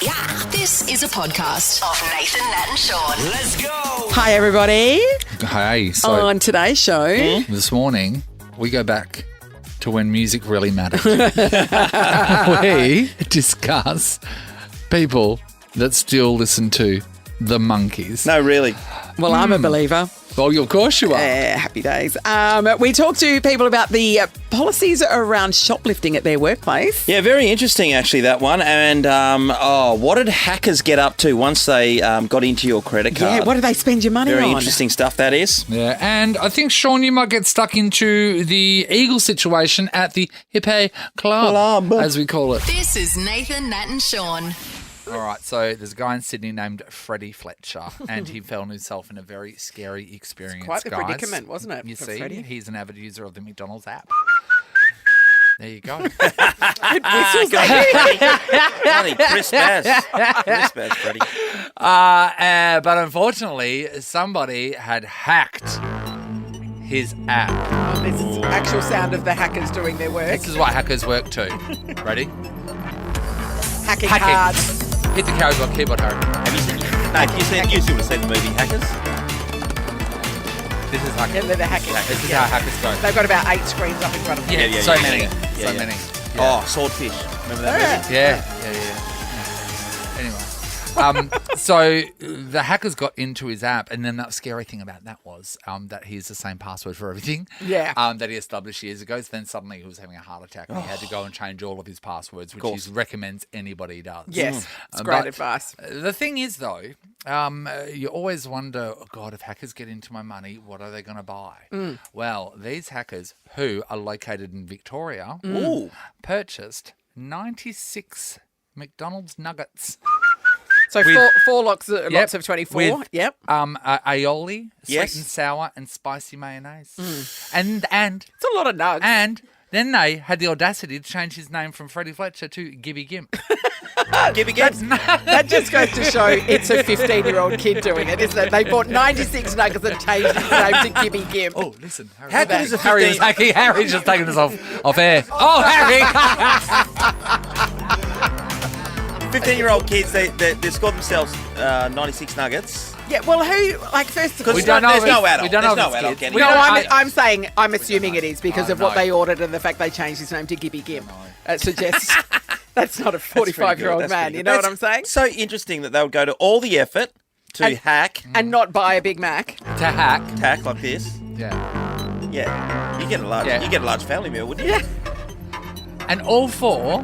Yeah, this is a podcast of Nathan, Nat and Shaun. Let's go. Hi, everybody. Hey, so On today's show, this morning we go back to when music really mattered. We discuss people that still listen to the Monkees. No, really. well, I'm a believer. Well, of course you are. Happy days. We talk to people about the policies around shoplifting at their workplace. Yeah, very interesting, actually, that one. And, what did hackers get up to once they got into your credit card? Yeah, what do they spend your money on? Very interesting stuff, that is. Yeah, and I think, Shaun, you might get stuck into the Eagle situation at the Hippie Club, as we call it. This is Nathan, Nat and Shaun. All right, so there's a guy in Sydney named Freddie Fletcher, and he found himself in a very scary experience, Quite the guys. predicament, wasn't it, You for see, Freddie? he's an avid user of the McDonald's app. There you go. It whistles Bloody crisp as. Crisp as, Freddie. But unfortunately, somebody had hacked his app. This is actual sound of the hackers doing their work. This is what hackers work too. Ready? Hacking Hacking. cards. Hit the carriage on keyboard, Harry. Have you seen you would have seen the movie Hackers? This is Yeah, hacking. they're the hacking. This is how hackers go. They've got about 8 screens up in front of them. Yeah, so yeah, many. yeah. So Yeah, yeah. many. Oh, Swordfish. Remember that movie? Yeah. Anyway. So the hackers got into his app, and then that scary thing about that was that he has the same password for everything. Yeah. That he established years ago. So then suddenly he was having a heart attack, and he had to go and change all of his passwords, which he recommends anybody does. Yes, it's great But advice. The thing is, though, you always wonder, oh God, if hackers get into my money, what are they going to buy? Well, these hackers, who are located in Victoria, purchased 96 McDonald's nuggets. So with- four lots of 24. With, Yep. aioli, Yes. sweet and sour, and spicy mayonnaise. And It's a lot of nugs. and then they had the audacity to change his name from Freddie Fletcher to Gibby Gimp. Gibby Gibbs. That just goes to show it's a 15-year-old kid doing it, isn't it? They bought 96 nuggets and changed his name to Gibby Gimp. Oh, listen, Harry. How good is a Harry was 15 hacking. Harry's just taking us off air. Oh, Harry! 15-year-old kids, they scored themselves 96 nuggets. Yeah, well, first of all... We don't know There's if no it's- adult. we don't know There's if no it's adult kids. getting We it. No, don't- I'm assuming it is because of what they ordered and the fact they changed his name to Gibby Gimp. It suggests that's not a 45-year-old That's man, pretty you good. know what I'm saying? So interesting that they would go to all the effort to hack, And not buy a Big Mac. To hack. like this. Yeah. Yeah, you get a large, Yeah. you get a large family meal, wouldn't you? Yeah. And all for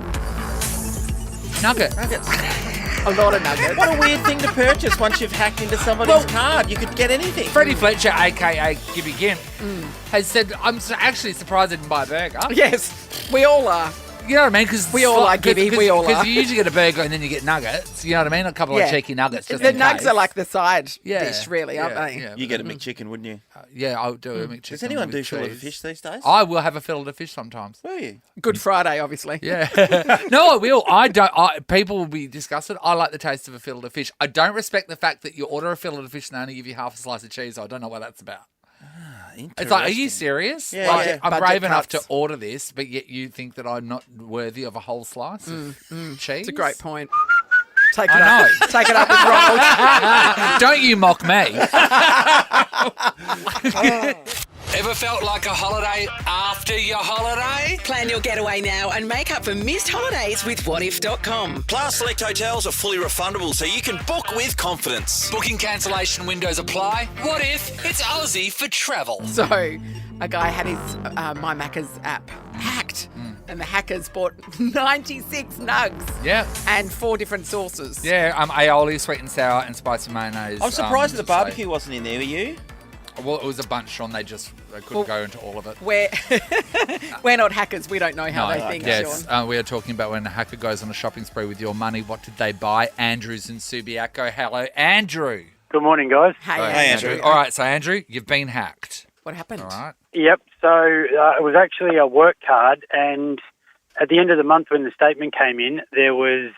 nuggets. A lot of nuggets. What a weird thing to purchase once you've hacked into somebody's card. You could get anything. Freddie Fletcher, a.k.a. Gibby Gimp, has said, I'm actually surprised I didn't buy a burger. Yes, we all are. You know what I mean? Because We all are, Gibby, we all are. Because you usually get a burger and then you get nuggets. You know what I mean? A couple of cheeky nuggets. Just The in nugs case. are like the side Yeah, dish, really, aren't they? Yeah, You get a McChicken, wouldn't you? yeah, I would do a McChicken. Does anyone do with fillet of cheese. fish these days? I will have a fillet of fish sometimes. Will you? Good Friday, obviously. Yeah. No, I will. I don't. People will be disgusted. I like the taste of a fillet of fish. I don't respect the fact that you order a fillet of fish and they only give you half a slice of cheese. I don't know what that's about. It's like, are you serious? Yeah, Like, yeah. I'm Budget brave enough cuts. to order this, but yet you think that I'm not worthy of a whole slice of cheese? It's a great point. Take it I up. know. Take it up with Ronald. Don't you mock me. Ever felt like a holiday after your holiday? Plan your getaway now and make up for missed holidays with whatif.com. Plus, select hotels are fully refundable, so you can book with confidence. Booking cancellation windows apply. What if it's Aussie for travel? So, a guy had his My Maccas app hacked, and the hackers bought 96 nugs Yeah. and 4 different sauces. Yeah, aioli, sweet and sour, and spicy mayonnaise. I'm surprised that the so- barbecue wasn't in there, were you? Well, it was a bunch, Sean. They couldn't go into all of it. We're not hackers. We don't know how they think, yes. Shaun. We are talking about when a hacker goes on a shopping spree with your money. What did they buy? Andrew's in Subiaco. Hello, Andrew. Good morning, guys. Hey, Hey, Andrew. All right, so Andrew, you've been hacked. What happened? All right. Yep. So it was actually a work card, and at the end of the month when the statement came in, there was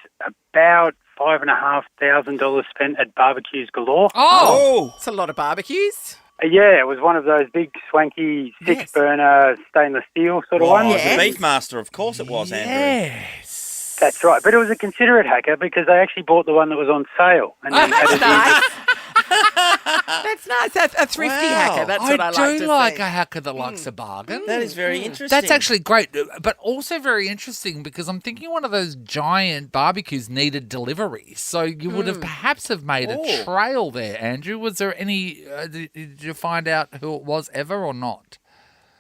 about $5,500 spent at barbecues galore. Oh! It's a lot of barbecues. Yeah, it was one of those big, swanky, six-burner stainless steel sort of Oh, ones. it's Yes. the Beef Master, of course it was, Andrew. Yes. That's right. But it was a considerate hacker because they actually bought the one that was on sale. And then That's added nice. That's nice. That's a thrifty Wow. hacker. That's what I like do to like see. a hacker that likes a bargain. That is very interesting. That's actually great, but also very interesting because I'm thinking one of those giant barbecues needed delivery. So you would have perhaps have made a trail there, Andrew. Was there any, did you find out who it was ever or not?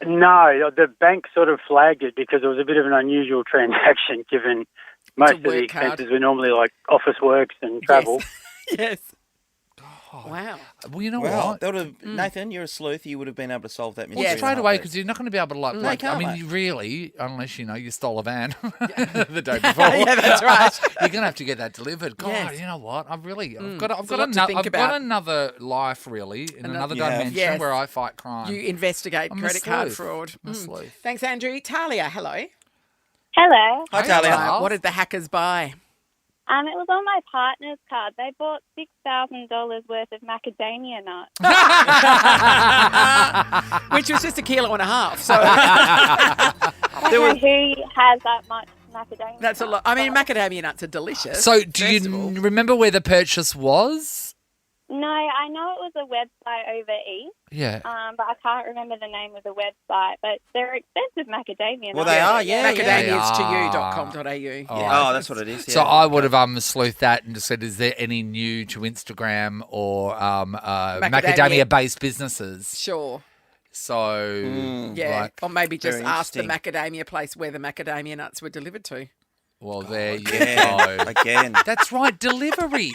No, the bank sort of flagged it because it was a bit of an unusual transaction given most of the work card. expenses were normally like office works and travel. Yes. Wow. Well, you know Wow. what? That would have, Nathan, you're a sleuth. You would have been able to solve that mystery. Yeah, in a Straight away, heartbeat. because you're not going to be able to like. you can't, I mean, mate. you really, unless you stole a van the day before. Yeah, that's right. You're going to have to get that delivered. God, Yes. you know what? I've got There's a got lot to another. think I've about. got another life, really, in another Yeah. dimension Yes. where I fight crime. You investigate I'm a credit card sleuth. fraud. I'm a sleuth. Thanks, Andrew. Talia, hello. Hello. Hi, Talia. Talia. What did the hackers buy? It was on my partner's card. They bought $6,000 worth of macadamia nuts. Which was just 1.5 kilos. So I don't know who has that much macadamia that's a nuts, lot. I mean, but- macadamia nuts are delicious. So, do first you of all. remember where the purchase was? No, I know it was a website over east, Yeah. but I can't remember the name of the website. But they're expensive macadamia nuts. Well, they are, yeah. Macadamiastoyou.com.au. Oh, that's what it is. Yeah. So I would have sleuthed that and just said, is there any new to Instagram or macadamia-based businesses? Sure. So, Yeah. like, Or maybe just very ask the interesting. macadamia place where the macadamia nuts were delivered to. well, there you Again. go. Again. That's right, delivery.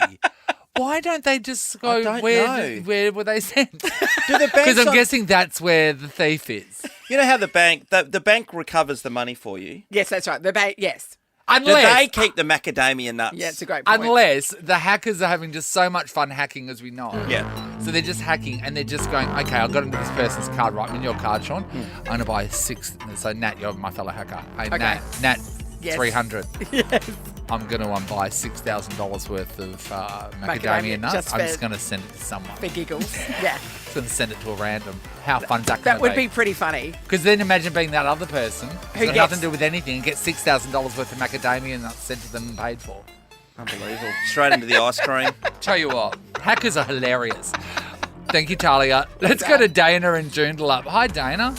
Why don't they just go, I don't know. where were they sent? Do the Because banks I'm on- guessing that's where the thief is. You know how the bank recovers the money for you? Yes, that's right. The yes. Do they Unless, keep the macadamia nuts? Yeah, it's a great point. unless the hackers are having just so much fun hacking, as we know. Yeah. So they're just hacking and they're just going, okay, I got into this person's card, right? In your card, Shaun. I'm going to buy 6. So, Nat, you're my fellow hacker. Hey, Okay. Nat, Yes. 300. Yes. I'm going to buy $6,000 worth of Macadamia, macadamia nuts. just I'm for- just going to send it to someone. For giggles. Yeah. Just going to send it to a random. How fun's that going That to would be pretty funny. Because then imagine being that other person who's Who got gets- nothing to do with anything and get $6,000 worth of macadamia nuts sent to them and paid for. Unbelievable. Straight into the ice cream. Tell you what, hackers are hilarious. Thank you, Talia. Let's go to Dana and Joondalup. Hi, Dana.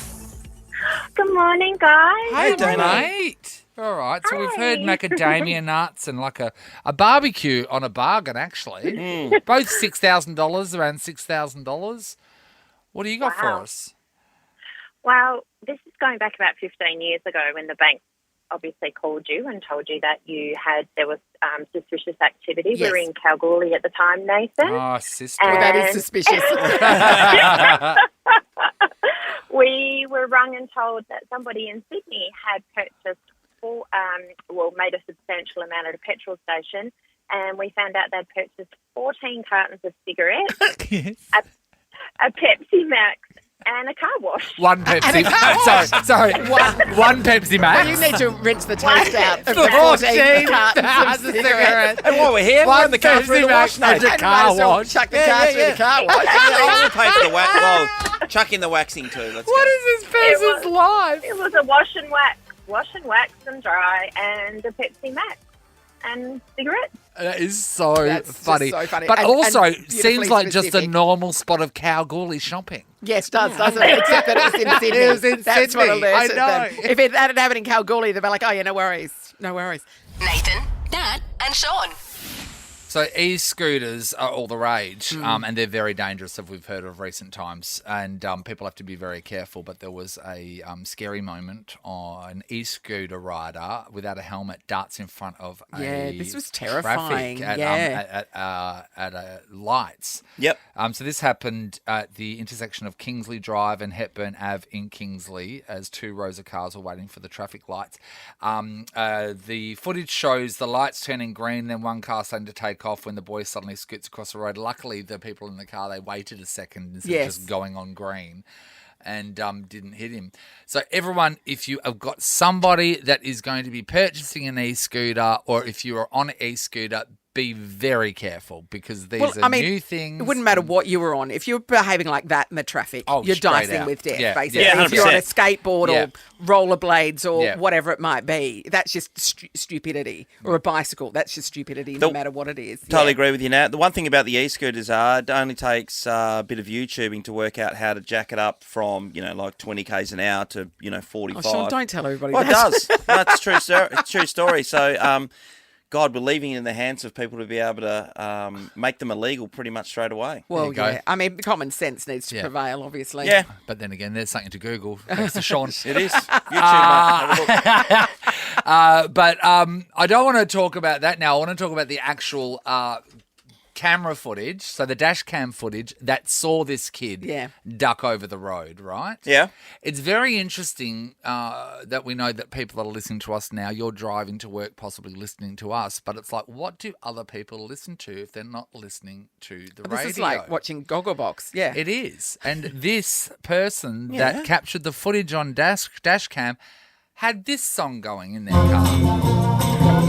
Good morning, guys. Hey, Dana. Mate. All right, so we've heard Hi. macadamia nuts and like a barbecue on a bargain, actually. Both $6,000, around $6,000. What do you got for Wow. us? Well, this is going back about 15 years ago when the bank obviously called you and told you that there was suspicious activity. Yes. We were in Kalgoorlie at the time, Nathan. Oh, sister. Well, that is And- suspicious. We were rung and told that somebody in Sydney had purchased made a substantial amount at a petrol station, and we found out they'd purchased 14 cartons of cigarettes, Yes. a Pepsi Max, and a car wash. One Pepsi. Sorry. One Pepsi Max. You need to rinse the taste out of the 14 14 cartons cartons of of cigarettes. And while we're here, we're in the car through the wash, Max Nate. and a car wash. Chuck the car through the car wash. I'll pay for the wax. Well, chuck in the waxing too. Let's What go. is this person's life? It was a wash and wax and dry, and a Pepsi Max and cigarettes. That is so That's just funny. so funny. But And- also, and beautifully seems like just a specific. normal spot of Kalgoorlie shopping. Yes, doesn't it? Except that it's in Sydney. It was in That's what Sydney. alerts I it know. then. If it had happened in Kalgoorlie, they'd be like, oh, yeah, no worries. No worries. Nathan, Nat, and Shaun. So e-scooters are all the rage, and they're very dangerous, as we've heard of recent times. And people have to be very careful. But there was a scary moment on an e-scooter rider without a helmet darts in front of Yeah, a this was traffic terrifying. at, Yeah. lights. Yep. So this happened at the intersection of Kingsley Drive and Hepburn Ave in Kingsley as 2 rows of cars were waiting for the traffic lights. The footage shows the lights turning green, then one car starting to take off when the boy suddenly scoots across the road. Luckily, the people in the car, they waited a second instead Yes. of just going on green and didn't hit him. So everyone, if you have got somebody that is going to be purchasing an e-scooter or if you are on an e-scooter, be very careful because these Well, are I mean, new things. It wouldn't matter what you were on. If you're behaving like that in the traffic, you're straight dicing out. with death, Yeah. basically. Yeah, if you're on a 100%. skateboard Yeah. or rollerblades or Yeah. whatever it might be, that's just stupidity. Or a bicycle, that's just stupidity, no matter what it is. Totally Yeah. agree with you, Nat. The one thing about the e-scooters it only takes a bit of YouTubing to work out how to jack it up from, like 20 k's an hour to, 45. Oh, Shaun, don't tell everybody Well, it that. does. That's true. It's true story. So, God, we're leaving it in the hands of people to be able to make them illegal pretty much straight away. Well, go. yeah. I mean, common sense needs to Yeah. prevail, obviously. Yeah, But then again, there's something to Google. Thanks to Shaun. it is. YouTube, mate. Have a look. But I don't want to talk about that now. I want to talk about the actual camera footage, so the dash cam footage that saw this kid duck over the road, right? Yeah. It's very interesting that we know that people that are listening to us now, you're driving to work, possibly listening to us, but it's like, what do other people listen to if they're not listening to the radio? This is like watching Gogglebox. Yeah. It is. And this person that captured the footage on dash cam had this song going in their car.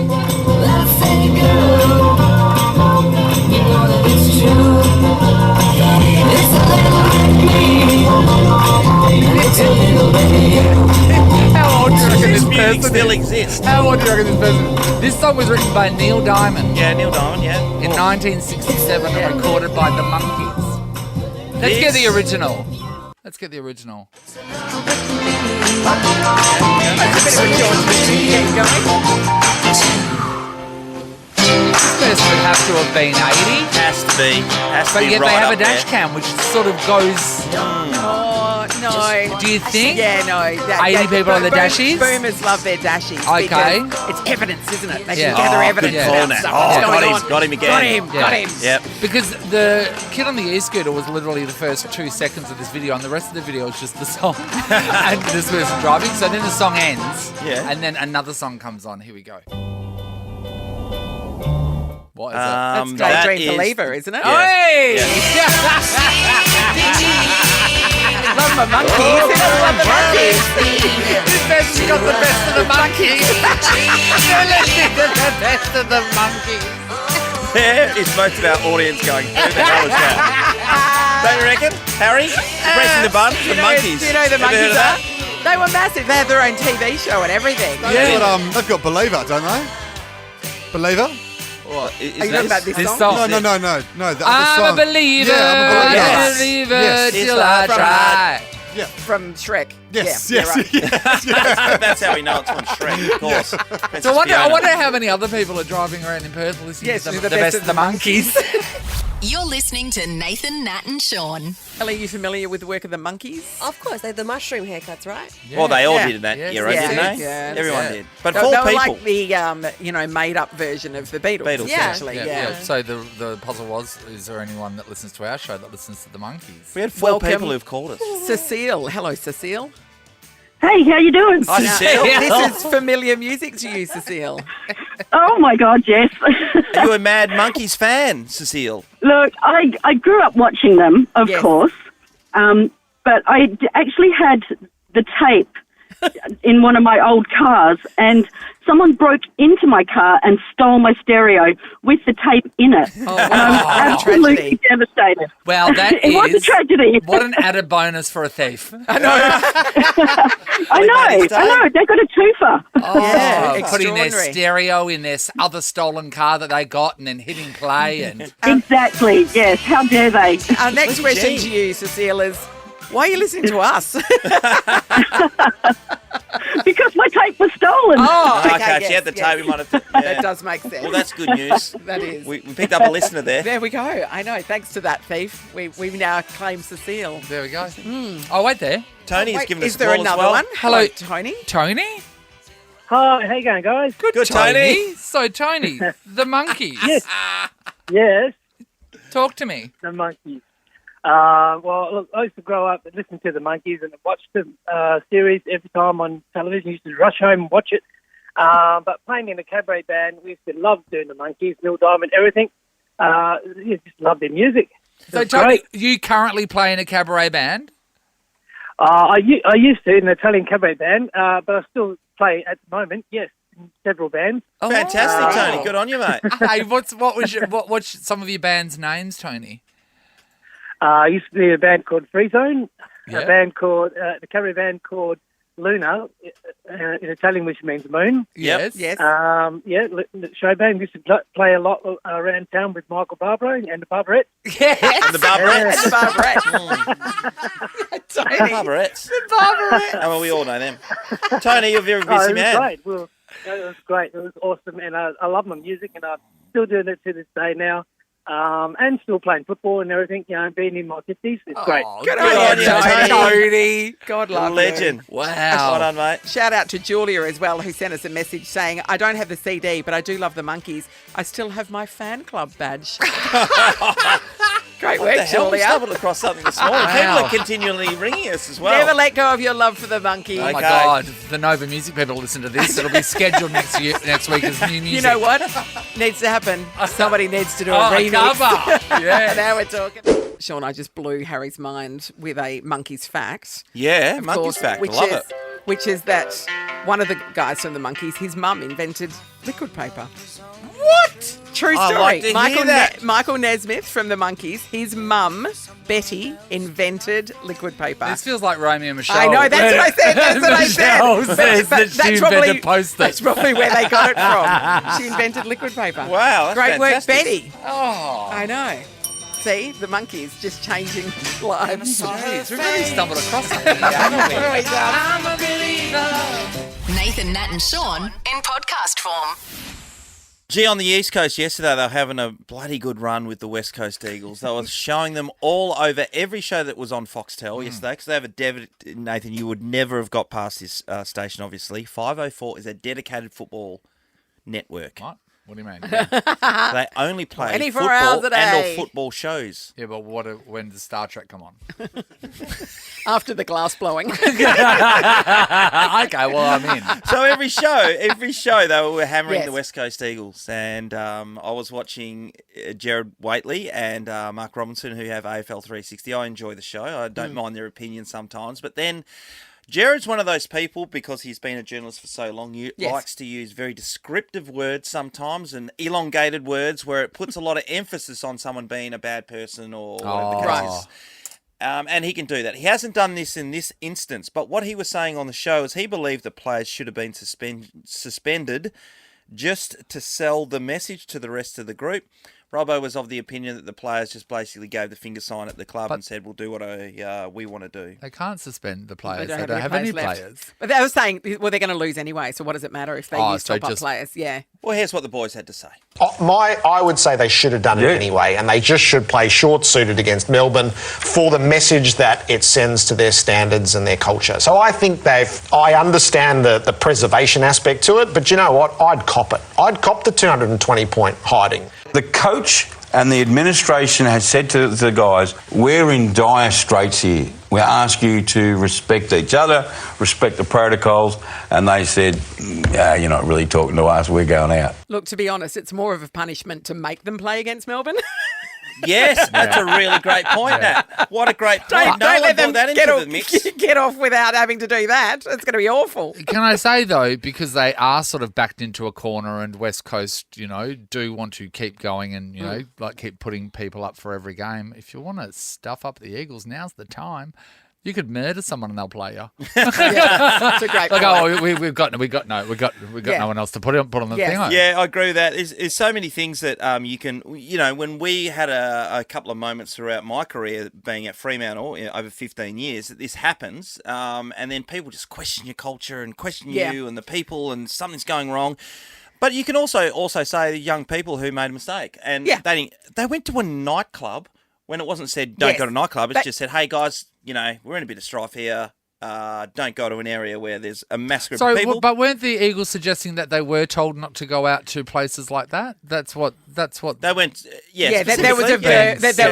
How old do you reckon this This music person still is? exists. How old do you reckon this person is? This song was written by Neil Diamond Yeah, Neil Diamond, yeah. in 1967 and recorded by the Monkees. Let's get the original. Let's get the original. That's a bit of a George Michael going. This person would have to have been 80. Has to be. But yet right they have a up dash there. cam, which sort of goes... Oh, no. Do you think? Yeah, no. 80 people on the dashies? Boomers love their dashies. Okay. because It's evidence, isn't it? They Yeah. can gather Oh, evidence good about call, Nat. stuff Oh, that's got going him, on. got him again. Got him. Yep. Because the kid on the e-scooter was literally the first 2 seconds of this video, and the rest of the video is just the song and this person driving. So then the song ends, Yeah. and then another song comes on. Here we go. What is That's that Daydream is- Believer, isn't it? Yeah. Hey! Love my monkeys. Love the monkeys. This person's got the best of the monkeys. They're listening to the best of the monkeys. There is most of our audience going, who the hell is that? Don't you reckon? Harry? Pressing the button? The Monkees. Do you know the Ever heard monkeys of that? They were massive. They had their own TV show and everything. They've got Believer, don't they? Believer? What, Are you talking about this song? song? No. The other I'm song. a believer. Yeah, I'm a believer. I'm a Yes. believer Yes. till It's I like try. Yeah. From Shrek. Yes, Yeah, yes, right. yes. That's how we know it's from Shrek, of course. Princess So I Fiona. wonder how many other people are driving around in Perth listening Yes, to to the best of the monkeys. You're listening to Nathan, Nat and Shaun. Ellie, are you familiar with the work of the Monkees? Of course, they had the mushroom haircuts, right? Well, they all Yeah. did in that Yes, era, yes, didn't they? yes. Everyone Yeah. did. But They four were people. like the, made-up version of the Beatles. Beatles, Yeah. essentially. Yeah, Yeah. yeah. So the puzzle was: is there anyone that listens to our show that listens to the Monkees? We had four Welcome. people who've called us. Cecile. Hello, Cecile. Hey, how you doing? Hi, Now, Cecile. this is familiar music to you, Cecile. Oh my God, yes. Are you a Mad Monkees fan, Cecile? Look, I grew up watching them, of Yes. course, but I actually had the tape in one of my old cars, and someone broke into my car and stole my stereo with the tape in it. Oh, And I'm absolutely tragedy. devastated. Well, that It was a is tragedy. what an added bonus for a thief. I made his day. know. They got a twofer. Yeah, Putting their extraordinary. stereo in their other stolen car that they got, and then hitting play and. Exactly, yes. How dare they? Our next question to you, Cecile, is why are you listening to us? Because my tape was stolen. Oh, okay, Okay, yes, she had the yes. tape. We might have. That Yeah. does make sense. Well, that's good news. That is. We picked up a listener there. There we go. I know. Thanks to that thief, we've now claimed Cecile. There we go. Oh, wait there. Tony's Wait, given us is a there call as another well. one? Hello. Tony. Tony? Hi, how you going, guys? Good, Tony. So, Tony, the Monkees. Yes, Talk to me. the Monkees. Well, look, I used to grow up and listen to the Monkees and watch the series every time on television. I used to rush home and watch it. But playing in a cabaret band, we used to love doing the Monkees, Neil Diamond, everything. You just love their music. So, It's Tony, great. you currently play in a cabaret band? I used to in an Italian cabaret band, but I still play at the moment, yes. several bands. Fantastic, Tony. Good on you, mate. Hey, what's some of your band's names, Tony? Used to be a band called Free Zone, Yeah. a band called the cabaret band called Luna, in Italian, which means moon. Yes. Yes. The show band used to play a lot around town with Michael Barbaro and the Barbarettes. Yes. And the Barbarettes. And the Barbarettes. Tony. Barbarettes. The Barbarettes. Oh, well, we all know them. Tony, you're a very It busy was man. great. Well, it was great. It was awesome, and I love my music, and I'm still doing it to this day now. And still playing football and everything, being in my 50s. It's great. Good Good on on you, you, Tony. Tony. God love you. Legend. Wow. Well done, mate. Shout out to Julia as well, who sent us a message saying, I don't have the CD, but I do love the Monkees. I still have my fan club badge. Great What the work, hell? We Julia. stumbled across something this morning. Wow. People are continually ringing us as well. Never let go of your love for the Monkees. Oh my Okay. God! The Nova Music people listen to this. It'll be scheduled next week as new music. You know what needs to happen? Somebody needs to do a Oh, a remix. cover. Yes. Now we're talking. Shaun, I just blew Harry's mind with a Monkees fact. Yeah, Of Monkeys course, fact. which Love is, it. Which is that one of the guys from the Monkees, his mum invented liquid paper. What? True I story. like to hear that. Michael Nesmith from the Monkees, his mum, Betty, invented liquid paper. This feels like Romeo and Michelle. I know, that's what I said. That's what I said. Michelle But- says but that she that's invented Post-it. That's probably where they got it from. She invented liquid paper. Wow, that's Great fantastic. work, Betty. Oh, I know. See, the Monkees just changing lives. jeez, we really stumbled across something. haven't we? Nathan, Nat, and Sean in podcast form. Gee, on the East Coast yesterday, they were having a bloody good run with the West Coast Eagles. They were showing them all over every show that was on Foxtel yesterday, because they have a Nathan, you would never have got past this station, obviously. 504 is a dedicated football network. What? What do you mean? They only play 24 football hours a and or day. football shows. Yeah, but when does Star Trek come on? After the glass blowing. Okay, well, I'm in. So every show they were hammering Yes. the West Coast Eagles, and I was watching Jared Waitley and Mark Robinson, who have AFL 360. I enjoy the show. I don't mind their opinions sometimes, but then Jared's one of those people, because he's been a journalist for so long, Yes. likes to use very descriptive words sometimes and elongated words where it puts a lot of emphasis on someone being a bad person or whatever the case Right. is. And he can do that. He hasn't done this in this instance, but what he was saying on the show is he believed the players should have been suspended just to sell the message to the rest of the group. Robbo was of the opinion that the players just basically gave the finger sign at the club and said, we'll do what we want to do. They can't suspend the players. They don't don't have any left. players. But they were saying, well, they're going to lose anyway, so what does it matter if they use so top-up just- players? Yeah. Well, here's what the boys had to say. I would say they should have done it anyway, and they just should play short-suited against Melbourne for the message that it sends to their standards and their culture. So I think I understand the preservation aspect to it, but you know what? I'd cop it. I'd cop the 220-point hiding. The coach and the administration has said to the guys, we're in dire straits here. We ask you to respect each other, respect the protocols. And they said, you're not really talking to us, we're going out. Look, to be honest, it's more of a punishment to make them play against Melbourne. Yes, that's a really great point, Nat. What a great point. No one brought that into the mix. Get off without having to do that. It's going to be awful. Can I say, though, because they are sort of backed into a corner and West Coast, do want to keep going and, keep putting people up for every game. If you want to stuff up the Eagles, now's the time. You could murder someone and they'll play you. That's a great point. We've got no one else to put on the thing. Yeah, I agree with that. There's so many things that you can, when we had a couple of moments throughout my career being at Fremantle over 15 years, that this happens, and then people just question your culture and question you and the people, and something's going wrong. But you can also say the young people who made a mistake, and they went to a nightclub when it wasn't said don't go to a nightclub. It's just said, hey guys, we're in a bit of strife here. Don't go to an area where there's a mass group of people. But weren't the Eagles suggesting that they were told not to go out to places like that? That's what they went. There was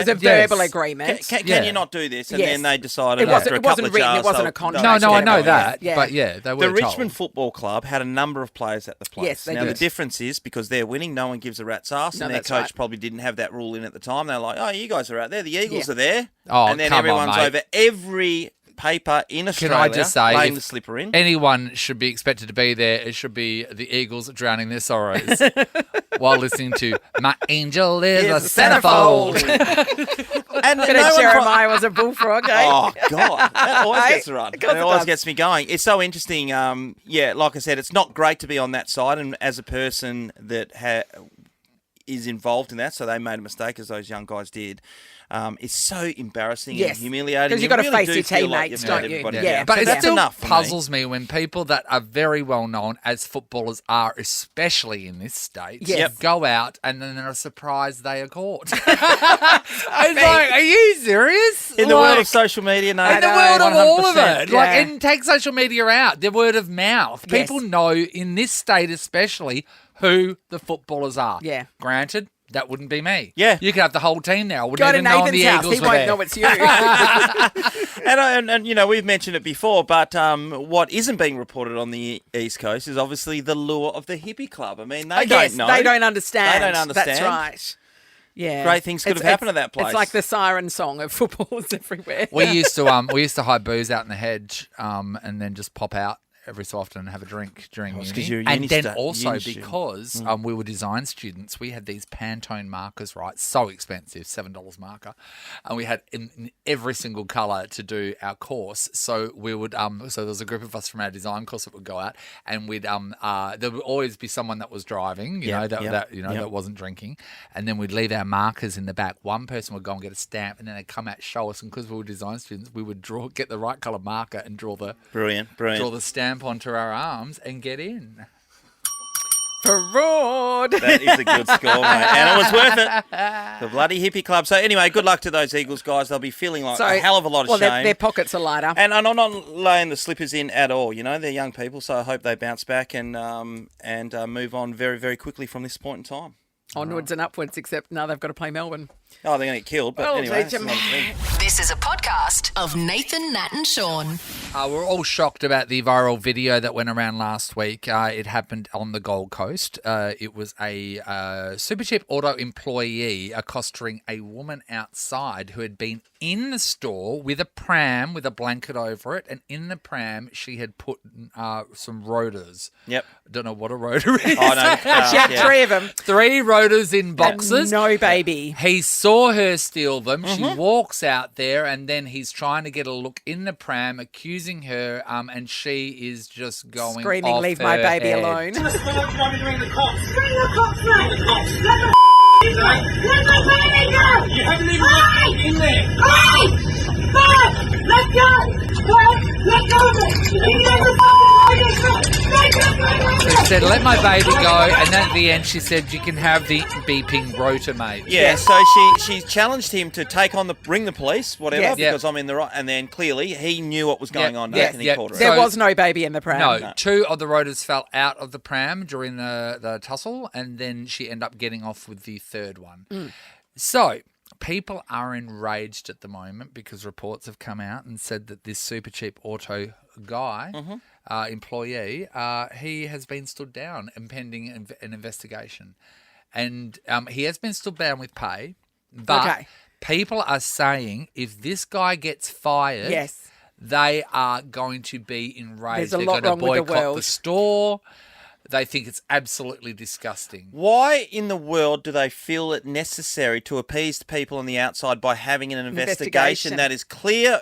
a verbal agreement. Can you not do this? And then they decided It after a couple wasn't of written. jars. It wasn't a contract. No, I know that. Yeah. But they were The told. Richmond Football Club had a number of players at the place. Yes, they now did. the difference is because they're winning, no one gives a rat's ass, No, and their that's coach right. probably didn't have that rule in at the time. They're like, oh, you guys are out there, the Eagles are there, Oh, and then come on, everyone's mate. over every paper in Australia. Can I just say, laying if the slipper in. anyone should be expected to be there, it should be the Eagles drowning their sorrows while listening to "My Angel is a Centerfold." And no Bit one of Jeremiah was a bullfrog, eh? Oh, God. That always gets a run. Of course It it always does. gets me going. It's so interesting. Like I said, it's not great to be on that side. And as a person that is involved in that, so they made a mistake, as those young guys did, it's so embarrassing and humiliating. Because you've got to really face do your feel like teammates, you've made don't you? everybody Yeah. down. But So it that's still enough for me. puzzles me when people that are very well known as footballers are, especially in this state, go out and then are surprised they are caught. It's like, are you serious? In the world of social media, no. In the world of all of 100%. it. And take social media out, the word of mouth. Yes. People know in this state especially who the footballers are. Yeah. Granted, that wouldn't be me. Yeah. You could have the whole team there. I wouldn't Go to even know the Nathan's house. Eagles He were won't there. know it's you. And you know, we've mentioned it before, but what isn't being reported on the East Coast is obviously the lure of the hippie club. I mean, they don't know. They don't understand. They don't understand. That's right. Yeah. Great things could have happened at that place. It's like the siren song of footballers everywhere. We used to hide booze out in the hedge, and then just pop out every so often and have a drink during uni. 'cause you're a And uni then stu- also uni student. because we were design students, we had these Pantone markers, right? So expensive, $7 marker, and we had in every single colour to do our course. So we would so there was a group of us from our design course that would go out, and we'd there would always be someone that was driving, that wasn't drinking, and then we'd leave our markers in the back. One person would go and get a stamp, and then they'd come out, show us, and because we were design students, we would get the right colour marker and draw the brilliant. draw the stamp onto our arms and get in. Fraud. That is a good score, mate. And it was worth it. The bloody hippie club. So anyway, good luck to those Eagles guys. They'll be feeling like a hell of a lot of shame. Their pockets are lighter. And I'm not laying the slippers in at all. You know, they're young people, so I hope they bounce back and move on very, very quickly from this point in time. Onwards and upwards, except now they've got to play Melbourne. Oh, they're going to get killed, but anyway. That's another thing. This is a podcast of Nathan, Nat and Shaun. We're all shocked about the viral video that went around last week. It happened on the Gold Coast. It was a Supercheap Auto employee accosting a woman outside who had been in the store with a pram with a blanket over it, and in the pram she had put some rotors. Yep. I don't know what a rotor is. Oh, no. She had 3 of them. 3 rotors in boxes. No baby. He saw her steal them. She walks out there, and then he's trying to get a look in the pram, accusing her, and she is just going Screaming, off leave her my baby head. alone. She said, let my baby go, and then at the end she said, you can have the beeping rotor, mate. Yeah, so she challenged him to ring the police, whatever, Yes. because I'm in the right. And then clearly he knew what was going on, and he called her There out. was no baby in the pram. No, 2 of the rotors fell out of the pram during the tussle, and then she ended up getting off with the 3rd one. So people are enraged at the moment because reports have come out and said that this Supercheap Auto guy, employee, he has been stood down and pending an investigation. And he has been stood down with pay, but people are saying if this guy gets fired, they are going to be enraged. There's a lot They're wrong going to with the boycott world. the store. They think it's absolutely disgusting. Why in the world do they feel it necessary to appease the people on the outside by having an investigation that is clear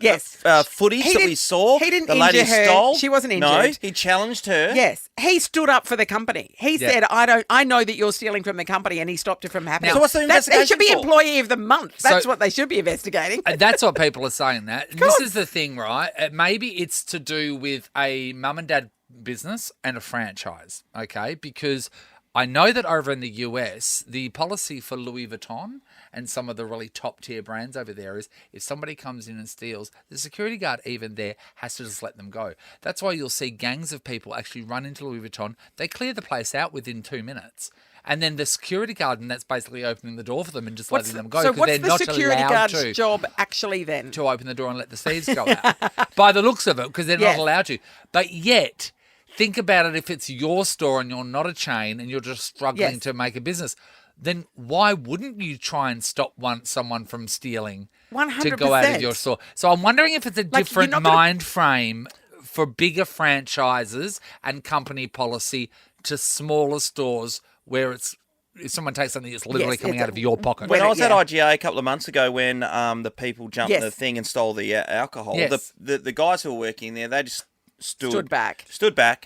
footage that we saw? He didn't the lady injure her. stole. She wasn't No, injured. he challenged her. Yes, he stood up for the company. He said, I know that you're stealing from the company, and he stopped it from happening. So what's the They investigation should be for? employee of the month. That's So- what they should be investigating. And that's what people are saying. This is the thing, right? Maybe it's to do with a mum and dad business and a franchise, okay? Because I know that over in the US, the policy for Louis Vuitton and some of the really top-tier brands over there is if somebody comes in and steals, the security guard even there has to just let them go. That's why you'll see gangs of people actually run into Louis Vuitton. They clear the place out within 2 minutes. And then the security guard, and that's basically opening the door for them and just letting them go. So 'cause what's they're the not security allowed guard's to. job actually then? To open the door and let the thieves go out. By the looks of it, because they're not allowed to. But yet, think about it if it's your store and you're not a chain and you're just struggling to make a business. then why wouldn't you try and stop someone from stealing 100%. to go out of your store? So I'm wondering if it's a different mind frame for bigger franchises and company policy to smaller stores where it's if someone takes something that's literally coming out of your pocket. When I was at IGA a couple of months ago when the people jumped the thing and stole the alcohol, the guys who were working there, they just stood back,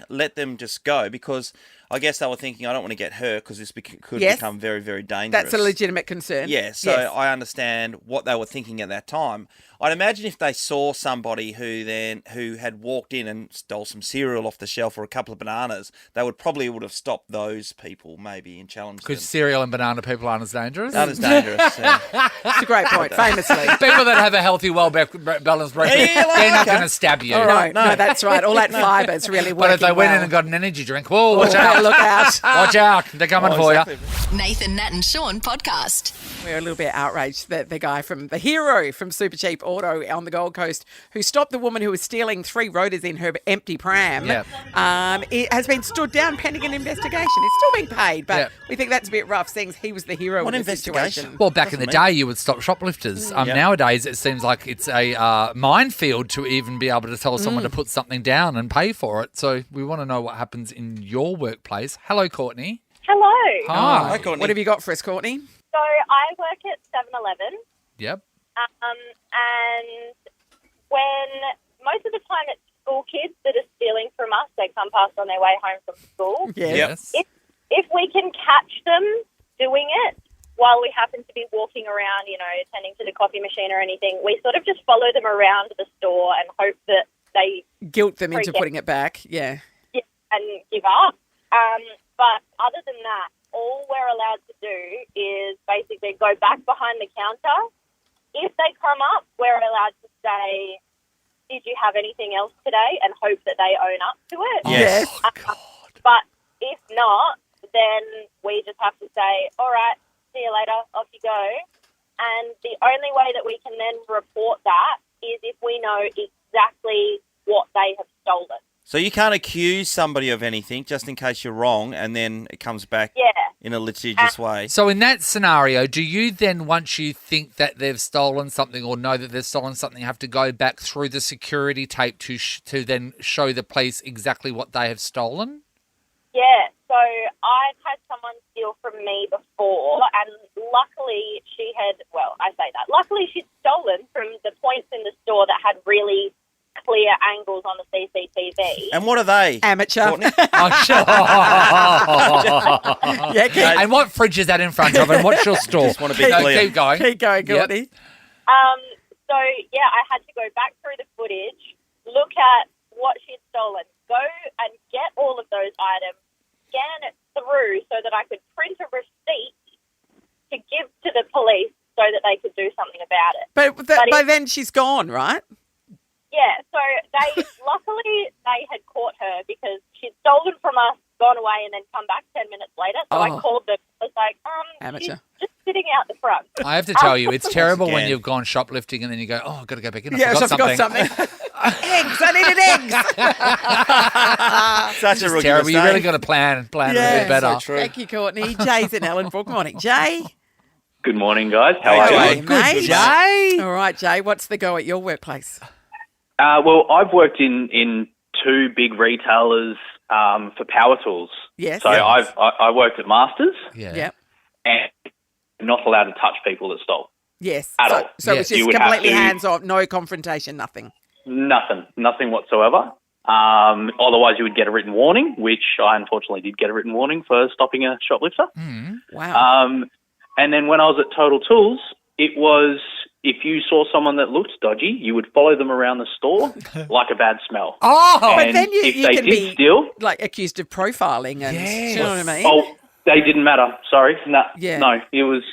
let them just go because I guess they were thinking, I don't want to get hurt because this could become very, very dangerous. That's a legitimate concern. Yeah, so I understand what they were thinking at that time. I'd imagine if they saw somebody who had walked in and stole some cereal off the shelf or a couple of bananas, they would have stopped those people maybe and challenged them. Because cereal and banana people aren't as dangerous? Aren't as dangerous, yeah. It's a great point, famously. People that have a healthy, well-balanced breakfast, they're not going to stab you. No, that's right. All that fibre is really working But if they went in and got an energy drink, whoa, watch out. Look out. Watch out. They're coming for you. Nathan, Nat and Shaun podcast. We're a little bit outraged that the guy from the hero from Super Cheap Auto on the Gold Coast who stopped the woman who was stealing 3 rotors in her empty pram it has been stood down pending an investigation. He's still being paid, but we think that's a bit rough seeing he was the hero of the situation. Well, back in the day, you would stop shoplifters. Nowadays, it seems like it's a minefield to even be able to tell someone to put something down and pay for it. So we want to know what happens in your workplace. Hello, Courtney. Hello. Hi, Courtney. What have you got for us, Courtney? So I work at 7-Eleven. Yep. And when most of the time it's school kids that are stealing from us, they come past on their way home from school. Yes. If we can catch them doing it while we happen to be walking around, attending to the coffee machine or anything, we sort of just follow them around the store and hope that they guilt them into putting it back. Yeah. And give up. But other than that, all we're allowed to do is basically go back behind the counter. If they come up, we're allowed to say, did you have anything else today? And hope that they own up to it. Yes. But if not, then we just have to say, all right, see you later, off you go. And the only way that we can then report that is if we know exactly what they have stolen. So you can't accuse somebody of anything just in case you're wrong and then it comes back in a litigious way. So in that scenario, do you then, once you think that they've stolen something or know that they've stolen something, have to go back through the security tape to then show the police exactly what they have stolen? Yeah, so I've had someone steal from me before and luckily luckily she'd stolen from the points in the store that had really clear angles on the CCTV. And what are they? Amateur. And what fridge is that in front of and what's your store? Just want to be clear. Keep going. Keep going, Courtney. So, I had to go back through the footage, look at what she'd stolen, go and get all of those items, scan it through so that I could print a receipt to give to the police so that they could do something about it. But by then she's gone, right? Yeah, so luckily they had caught her because she'd stolen from us, gone away, and then come back 10 minutes later. So I called them. I was like, amateur. she's just sitting out the front. I have to tell you, it's terrible when you've gone shoplifting and then you go, oh, I've got to go back in. I forgot something. Eggs! I needed eggs! Such a rookie terrible. You mistake. really got to plan a bit better. So true. Thank you, Courtney. Jay's in Ellenbrook. Good morning, Jay. Good morning, guys. How are you? Good, Jay. All right, Jay, what's the go at your workplace? Well, I've worked in 2 big retailers for power tools. Yes. So I worked at Masters. Yeah. And not allowed to touch people that stole. Yes. At all. So it was just completely hands-off, no confrontation, nothing. Nothing whatsoever. Otherwise, you would get a written warning, which I unfortunately did get a written warning for stopping a shoplifter. Wow. And then when I was at Total Tools, it was if you saw someone that looked dodgy, you would follow them around the store like a bad smell. Oh, and but then you they can did be steal, like accused of profiling, and do you know what I mean? Oh, they didn't matter. Sorry, no, Yeah. no. It was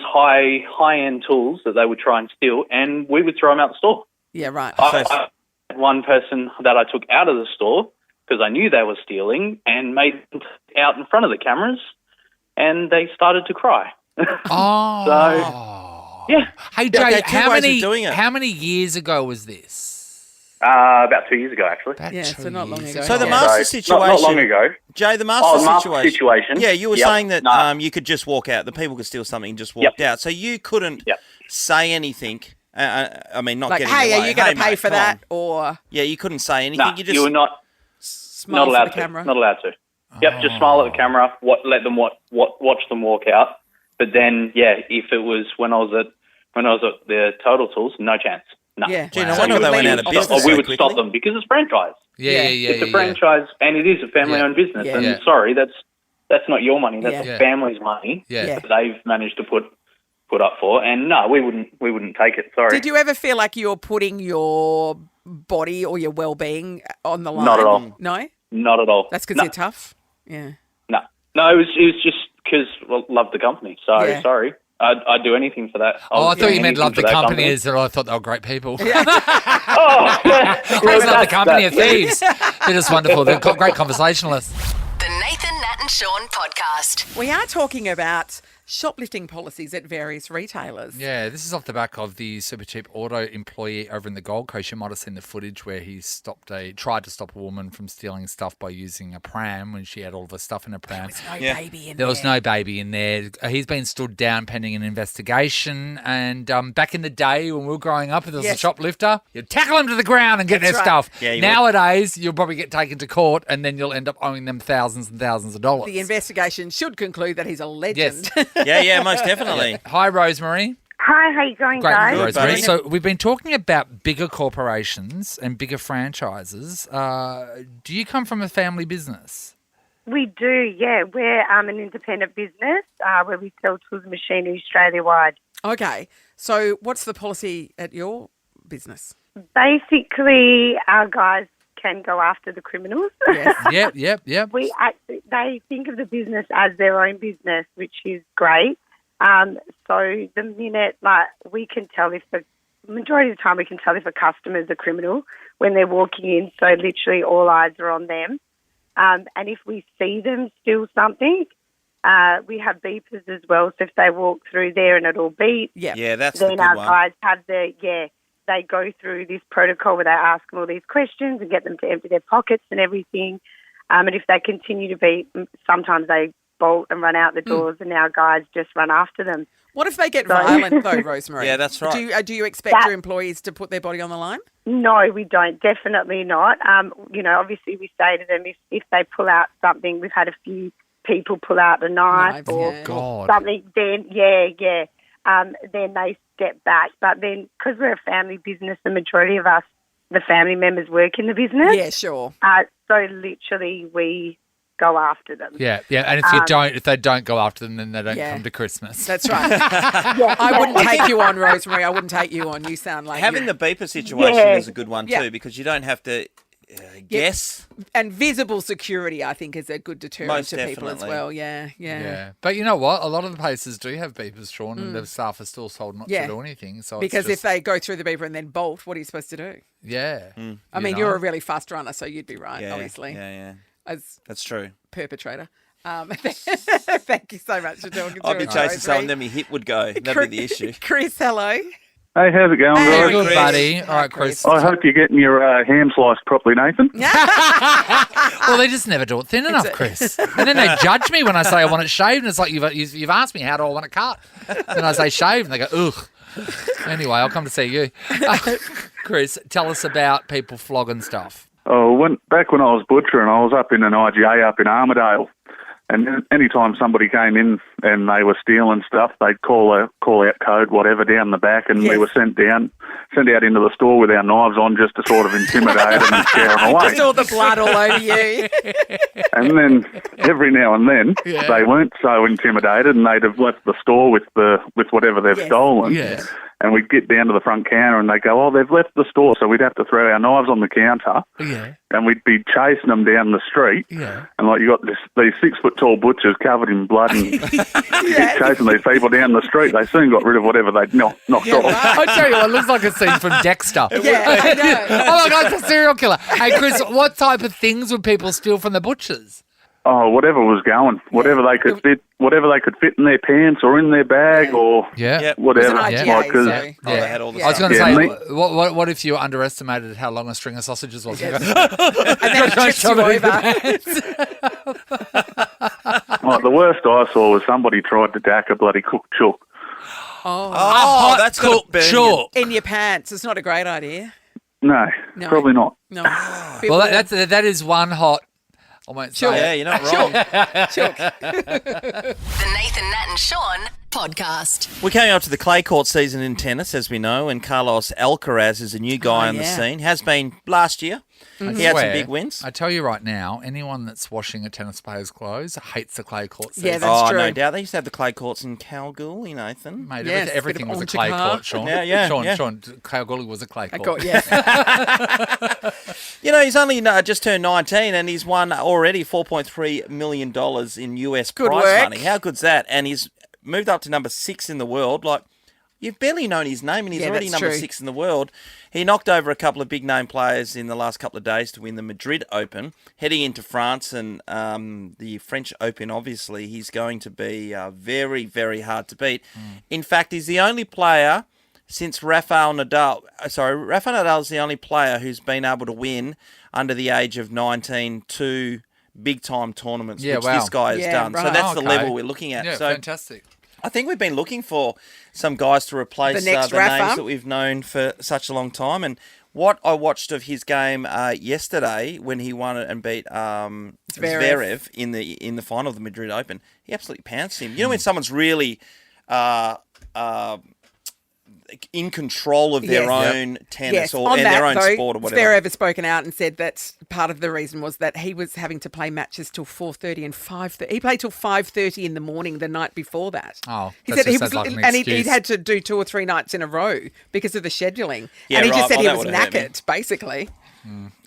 high end tools that they would try and steal, and we would throw them out the store. Yeah, right. I had one person that I took out of the store because I knew they were stealing and made them out in front of the cameras, and they started to cry. Oh. So, yeah. Hey, Jay, two ways of doing it. how many years ago was this? About 2 years ago, actually. So not long ago. So the master situation. Not long ago. Jay, the master situation. Yeah, you were saying that you could just walk out. The people could steal something and just walk out. So you couldn't say anything. I mean, not like, getting hey, away. are you going to pay mate, for that? Or yeah, you couldn't say anything. No, you just were not allowed to. camera. Not allowed to. Yep, just smile at the camera. Let them watch them walk out. But then, if it was when I was at the Total Tools, no chance. No. Yeah. Gee, no wonder they went out of business. We would stop them because it's franchise. It's a franchise, and it is a family-owned business. Yeah. And sorry, that's not your money. That's the family's money that they've managed to put up for. And no, we wouldn't take it. Sorry. Did you ever feel like you're putting your body or your well-being on the line? Not at all. No? Not at all. That's because you're tough? Yeah. No, it was just because love the company. So sorry. I'd do anything for that. I thought you meant love the company. I thought they were great people. Oh, I always love the company of thieves. They're just wonderful. They're great conversationalists. The Nathan, Nat and Shaun podcast. We are talking about shoplifting policies at various retailers. Yeah, this is off the back of the Super Cheap Auto employee over in the Gold Coast. You might have seen the footage where he tried to stop a woman from stealing stuff by using a pram when she had all of her stuff in a pram. There was no baby in there. There was no baby in there. He's been stood down pending an investigation. And back in the day when we were growing up, if there was a shoplifter, you'd tackle them to the ground and get their stuff. Yeah, nowadays, you'll probably get taken to court and then you'll end up owing them thousands and thousands of dollars. The investigation should conclude that he's a legend. Yes. Yeah, most definitely. Hi, Rosemary. Hi, how you going, Great, guys? Rosemary. So we've been talking about bigger corporations and bigger franchises. Do you come from a family business? We do, yeah. We're an independent business where we sell tools and machinery Australia-wide. Okay. So what's the policy at your business? Basically, our guys can go after the criminals. Yes. Yep. They think of the business as their own business, which is great. So the minute, we can tell if the majority of the time we can tell if a customer's a criminal when they're walking in. So literally all eyes are on them. And if we see them steal something, we have beepers as well. So if they walk through there and it'll beep, yeah, that's then the good our one. guys have they go through this protocol where they ask them all these questions and get them to empty their pockets and everything. And if they continue to beep, sometimes they bolt and run out the doors and our guys just run after them. What if they get violent though, Rosemary? Yeah, that's right. Do you expect your employees to put their body on the line? No, we don't. Definitely not. Obviously we say to them if they pull out something, we've had a few people pull out a knife or something, then then they step back. But then because we're a family business, the majority of us, the family members work in the business. Yeah, sure. So literally we go after them. Yeah. And if they don't go after them, then they don't come to Christmas. That's right. I wouldn't take you on, Rosemary. I wouldn't take you on. You sound like having the beeper situation is a good one too, because you don't have to guess. And visible security, I think, is a good deterrent Most to people as definitely. well. Yeah. But you know what? A lot of the places do have beepers, Shaun, and the staff are still told not to do anything. So because it's if they go through the beeper and then bolt, what are you supposed to do? Yeah. I mean, you're a really fast runner, so you'd be right, obviously. Yeah. As that's true. Perpetrator. Thank you so much for talking to us. I'd be chasing someone, then my hip would go. That'd be the issue. Chris, hello. Hey, how's it going, guys? Good, buddy. All right, Chris. I hope you're getting your ham sliced properly, Nathan. Well, they just never do it thin enough, Chris. And then they judge me when I say I want it shaved. And it's like, you've asked me, how do I want it cut? And I say shaved, and they go, ugh. Anyway, I'll come to see you. Chris, tell us about people flogging stuff. Oh, back when I was butchering, I was up in an IGA up in Armidale. And any time somebody came in and they were stealing stuff, they'd call out code, whatever, down the back, and we were sent out into the store with our knives on just to sort of intimidate them and scare them away. Just all the blood all over you. And then every now and then they weren't so intimidated, and they'd have left the store with whatever they've stolen. Yeah. And we'd get down to the front counter and they'd go, oh, they've left the store, so we'd have to throw our knives on the counter. Yeah. And we'd be chasing them down the street. Yeah. And you got these 6-foot-tall butchers covered in blood and chasing these people down the street. They soon got rid of whatever they'd knocked off. I tell you what, it looks like a scene from Dexter. I know. Oh my God, it's a serial killer. Hey, Chris, what type of things would people steal from the butchers? Oh, whatever was going, whatever they could fit in their pants or in their bag or whatever. IGA, they had all the I was going to say, what if you underestimated how long a string of sausages was? And then it tips you over. The worst I saw was somebody tried to dack a bloody cooked chook. Oh, that's cooked chook in your pants. It's not a great idea. No, probably not. No. Well, that is one hot. I won't say. Yeah, you're not wrong. The Nathan, Nat and Shaun podcast. We're coming up to the clay court season in tennis, as we know, and Carlos Alcaraz is a new guy on the scene. Has been last year. He had some big wins. I tell you right now, anyone that's washing a tennis player's clothes hates the clay court season. Yeah, that's true. No doubt. They used to have the clay courts in Kalgoorlie, Nathan. Mate, everything was a clay court, Shaun. Shaun, Kalgoorlie was a clay court. He's only just turned 19 and he's won already $4.3 million in US prize money. How good's that? And he's moved up to number 6 in the world. Like, you've barely known his name, and he's already number 6 in the world. He knocked over a couple of big-name players in the last couple of days to win the Madrid Open. Heading into France and the French Open, obviously, he's going to be very, very hard to beat. In fact, he's the only player since Rafael Nadal is the only player who's been able to win under the age of 19 two big-time tournaments, which this guy has done. Right. So that's the level we're looking at. Yeah, so fantastic. I think we've been looking for some guys to replace the names that we've known for such a long time. And what I watched of his game yesterday when he won it and beat Zverev in the final of the Madrid Open, he absolutely pounced him. You know when someone's really in control of their own tennis or their own sport or whatever. Zverev has spoken out and said that part of the reason was that he was having to play matches till 4:30 and 5:30. He played till 5:30 in the morning the night before that. Oh, he said he'd had to do 2 or 3 nights in a row because of the scheduling. Yeah, and he just said he that was knackered, basically.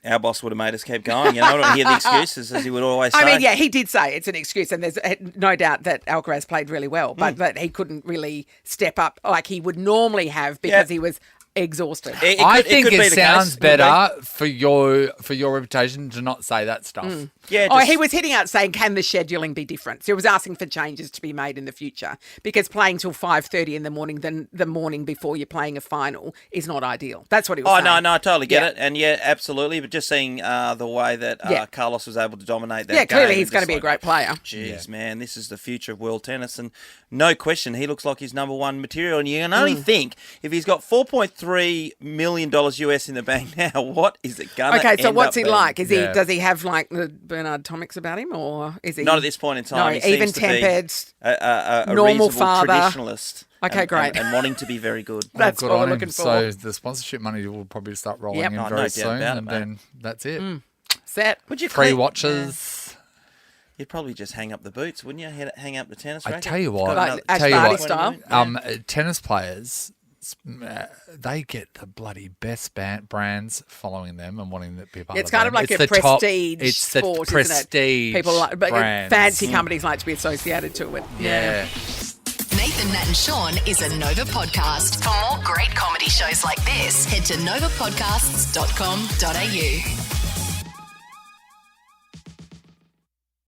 Our boss would have made us keep going. You know, I don't hear the excuses, as he would always say. I mean, he did say it's an excuse, and there's no doubt that Alcaraz played really well, but that he couldn't really step up like he would normally have because he was exhausted. I think it sounds better for your reputation to not say that stuff. Yeah. He was hitting out saying, can the scheduling be different? So he was asking for changes to be made in the future because playing till 5:30 in the morning, then the morning before you're playing a final is not ideal. That's what he was saying. No, I totally get it. And absolutely. But just seeing the way that Carlos was able to dominate that game. Yeah, clearly he's going to be a great player. Jeez, man, this is the future of world tennis. And no question, he looks like he's number 1 material. And you can only think, if he's got $4.3 million US in the bank now, what is it going to end up being? Okay, so what's he like? Does he have like the Bernard Tomics about him, or is he not at this point in time? No, even-tempered, a normal father, traditionalist. Okay, great, and wanting to be very good. That's good what on we're him. looking for. So the sponsorship money will probably start rolling in very soon, and then that's it. Set. Would you free watches? Yeah. You'd probably just hang up the boots, wouldn't you? Hang up the tennis racket. I tell you what, tennis players. They get the bloody best brands following them and wanting to be part of it's kind of like a prestige sport, isn't it? People like, but brands. Fancy companies like to be associated to it. Yeah. Nathan, Nat and Shaun is a Nova podcast. For more great comedy shows like this, head to novapodcasts.com.au.